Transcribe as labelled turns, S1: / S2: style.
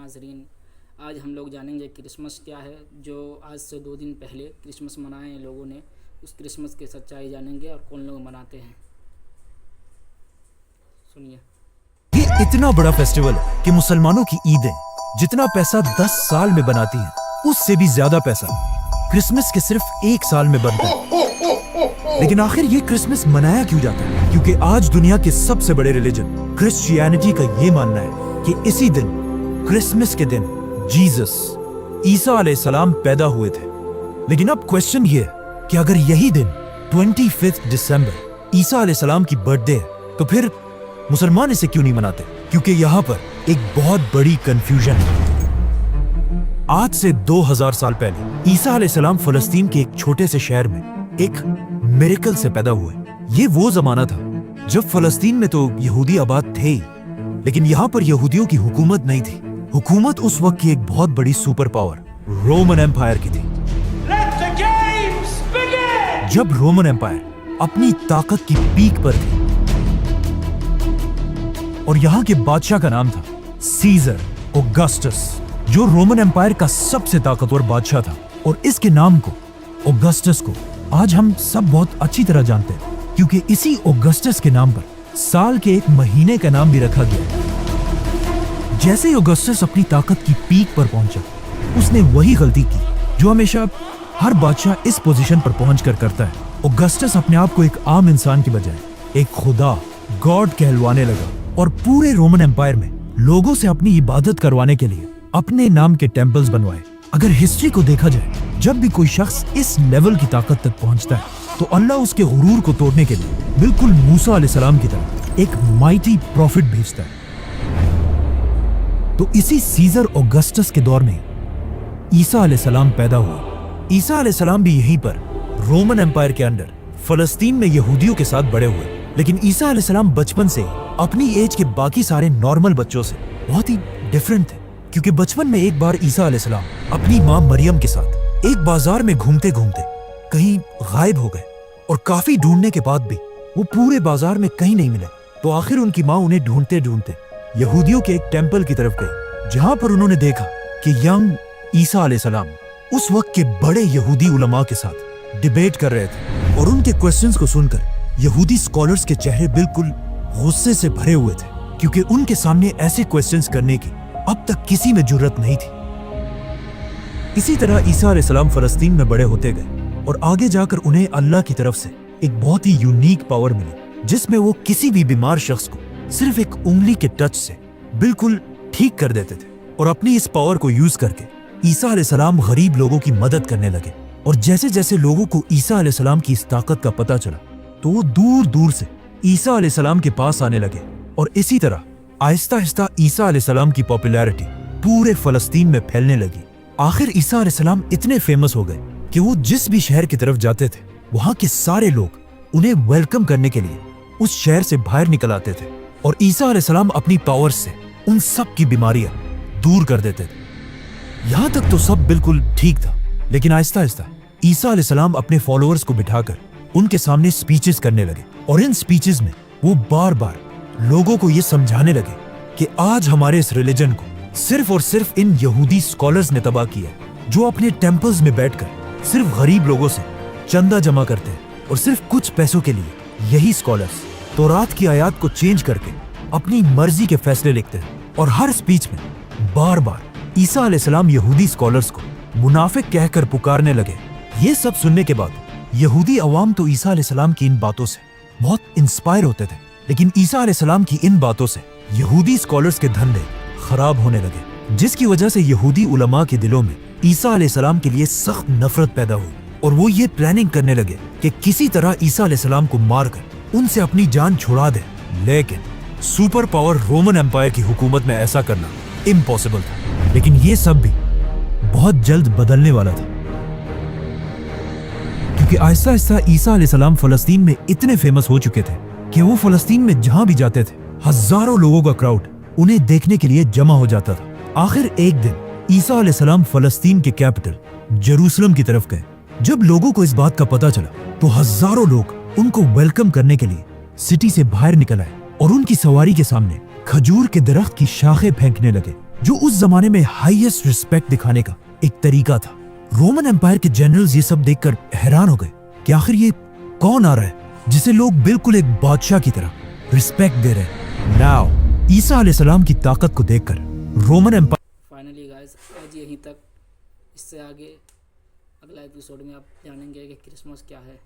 S1: ناظرین، آج ہم لوگ جانیں گے کرسمس کیا ہے. جو آج سے 2 دن پہلے کرسمس منائے ہیں لوگوں نے، اس کرسمس کی سچائی جانیں گے اور کون لوگ مناتے ہیں. سنیے.
S2: یہ اتنا بڑا فیسٹیول ہے کہ مسلمانوں کی عیدیں جتنا پیسہ 10 سال میں بناتی ہیں اس سے بھی زیادہ پیسہ کرسمس کے صرف 1 سال میں بنتا ہے. لیکن آخر یہ کرسمس منایا کیوں جاتا ہے؟ کیونکہ آج دنیا کے سب سے بڑے ریلیجن کرسچینٹی کا یہ ماننا ہے کہ اسی دن، کرسمس کے دن، جیزس عیسیٰ علیہ السلام پیدا ہوئے تھے. لیکن اب کوشچن یہ ہے کہ اگر یہی دن 25 دسمبر عیسیٰ علیہ السلام کی برتھ ڈے ہے تو پھر مسلمان اسے کیوں نہیں مناتے؟ کیونکہ یہاں پر ایک بہت بڑی کنفیوژن ہے. آج سے 2000 سال پہلے عیسیٰ علیہ السلام فلسطین کے ایک چھوٹے سے شہر میں ایک میریکل سے پیدا ہوئے. یہ وہ زمانہ تھا جب فلسطین میں تو یہودی آباد تھے ہی، لیکن یہاں پر یہودیوں کی حکومت نہیں تھی. حکومت اس وقت کی ایک بہت بڑی سپر پاور رومن ایمپائر کی تھی. جب رومن ایمپائر اپنی طاقت کی پیک پر تھی اور یہاں کے بادشاہ کا نام تھا سیزر اوگسٹس، جو رومن ایمپائر کا سب سے طاقتور بادشاہ تھا. اور اس کے نام کو، اوگسٹس کو، آج ہم سب بہت اچھی طرح جانتے ہیں کیونکہ اسی اوگسٹس کے نام پر سال کے ایک مہینے کا نام بھی رکھا گیا. جیسے ہی اوگسٹس اپنی طاقت کی پیک پر پہنچا، اس نے وہی غلطی کی جو ہمیشہ ہر بادشاہ اس پوزیشن پر پہنچ کر کرتا ہے. اوگسٹس اپنے آپ کو ایک عام انسان کی بجائے ایک خدا، گاڈ کہلوانے لگا اور پورے رومن ایمپائر میں لوگوں سے اپنی عبادت کروانے کے لیے اپنے نام کے ٹیمپلز بنوائے. اگر ہسٹری کو دیکھا جائے، جب بھی کوئی شخص اس لیول کی طاقت تک پہنچتا ہے تو اللہ اس کے غرور کو توڑنے کے لیے بالکل موسیٰ علیہ السلام کی طرح ایک مائٹی پروفٹ بھیجتا ہے. تو اسی سیزر اوگسٹس کے دور میں عیسیٰ علیہ السلام پیدا ہوئے. عیسیٰ علیہ السلام بھی یہیں پر رومن ایمپائر کے اندر فلسطین میں یہودیوں کے ساتھ بڑے ہوئے. لیکن عیسیٰ علیہ السلام بچپن سے اپنی ایج کے باقی سارے نارمل بچوں سے بہت ہی ڈیفرنٹ تھے. کیونکہ بچپن میں ایک بار عیسیٰ علیہ السلام اپنی ماں مریم کے ساتھ ایک بازار میں گھومتے گھومتے کہیں غائب ہو گئے اور کافی ڈھونڈنے کے بعد بھی وہ پورے بازار میں کہیں نہیں ملے. تو آخر ان کی ماں انہیں ڈھونڈتے ڈھونڈتے یہودیوں کے ایک ٹیمپل کی طرف گئی، جہاں پر انہوں نے دیکھا کہ ینگ عیسیٰ علیہ السلام اس وقت کے بڑے یہودی علماء کے ساتھ ڈیبیٹ کر رہے تھے. اور ان کے کوسچنز کو سن کر یہودی اسکالرز کے چہرے بالکل غصے سے بھرے ہوئے تھے، کیونکہ ان کے سامنے ایسے کوسچنز کرنے کی اب تک کسی میں جرت نہیں تھی. اسی طرح عیسیٰ علیہ السلام فلسطین میں بڑے ہوتے گئے اور آگے جا کر انہیں اللہ کی طرف سے ایک بہت ہی یونیک پاور ملی، جس میں وہ کسی بھی بیمار شخص کو صرف ایک انگلی کے ٹچ سے بالکل ٹھیک کر دیتے تھے. اور اپنی اس پاور کو یوز کر کے عیسیٰ علیہ السلام غریب لوگوں کی مدد کرنے لگے. اور جیسے جیسے لوگوں کو عیسیٰ علیہ السلام کی اس طاقت کا پتہ چلا تو وہ دور دور سے عیسیٰ علیہ السلام کے پاس آنے لگے. اور اسی طرح آہستہ آہستہ عیسیٰ علیہ السلام کی پاپولیرٹی پورے فلسطین میں پھیلنے لگی. آخر عیسیٰ علیہ السلام اتنے فیمس ہو گئے کہ وہ جس بھی شہر کی طرف جاتے تھے وہاں کے سارے لوگ انہیں ویلکم کرنے کے لیے اس شہر سے باہر نکل آتے تھے. اور عیسیٰ علیہ السلام اپنی پاور سے ان سب کی بیماریاں دور کر دیتے تھے. یہاں تک تو سب بالکل ٹھیک تھا، لیکن آہستہ آہستہ عیسیٰ علیہ السلام اپنے فالوورز کو بٹھا کر ان کے سامنے سپیچز کرنے لگے. اور ان سپیچز میں وہ بار بار لوگوں کو یہ سمجھانے لگے کہ آج ہمارے اس ریلیجن کو صرف اور صرف ان یہودی اسکالرز نے تباہ کیا ہے، جو اپنے ٹیمپلز میں بیٹھ کر صرف غریب لوگوں سے چندہ جمع کرتے ہیں اور صرف کچھ پیسوں کے لیے یہی اسکالرز تورات کی آیات کو چینج کر کے اپنی مرضی کے فیصلے لکھتے ہیں. اور ہر سپیچ میں بار بار عیسیٰ علیہ السلام یہودی اسکالرز کو منافق کہہ کر پکارنے لگے. یہ سب سننے کے بعد یہودی عوام تو عیسیٰ علیہ السلام کی ان باتوں سے بہت انسپائر ہوتے تھے، لیکن عیسیٰ علیہ السلام کی ان باتوں سے یہودی اسکالرز کے دھندے خراب ہونے لگے، جس کی وجہ سے یہودی علماء کے دلوں میں عیسیٰ علیہ السلام کے لیے سخت نفرت پیدا ہوئی. اور وہ یہ پلاننگ کرنے لگے کہ کسی طرح عیسیٰ علیہ السلام کو مار کر ان سے اپنی جان چھڑا دیں. لیکن سپر پاور رومن ایمپائر کی حکومت میں ایسا کرنا امپاسبل تھا. لیکن یہ سب بھی بہت جلد بدلنے والا تھا، کیونکہ آہستہ آہستہ عیسیٰ علیہ السلام فلسطین میں اتنے فیمس ہو چکے تھے کہ وہ فلسطین میں جہاں بھی جاتے تھے ہزاروں لوگوں کا کراؤڈ انہیں دیکھنے کے لیے جمع ہو جاتا تھا. آخر ایک دن عیسیٰ علیہ السلام فلسطین کے کیپٹل جیروسلم کی طرف گئے. جب لوگوں کو اس بات کا پتہ چلا تو ہزاروں لوگ ان کو ویلکم کرنے کے لیے سٹی سے باہر نکل آئے اور ان کی سواری کے سامنے کھجور کے درخت کی شاخیں پھینکنے لگے، جو اس زمانے میں ہائیسٹ رسپیکٹ دکھانے کا ایک طریقہ تھا۔ رومن امپائر کے جنرلز یہ سب دیکھ کر حیران ہو گئے کہ آخر یہ کون آ رہا ہے جسے لوگ بالکل ایک بادشاہ کی طرح رسپیکٹ دے رہے ہیں۔ ناؤ عیسیٰ علیہ السلام کی طاقت کو دیکھ کر رومن امپائر
S1: فائنلی گائز آج یہیں تک، اس سے آگے اگلا ایپیسوڈ میں آپ جانیں گے کہ کرسمس کیا ہے۔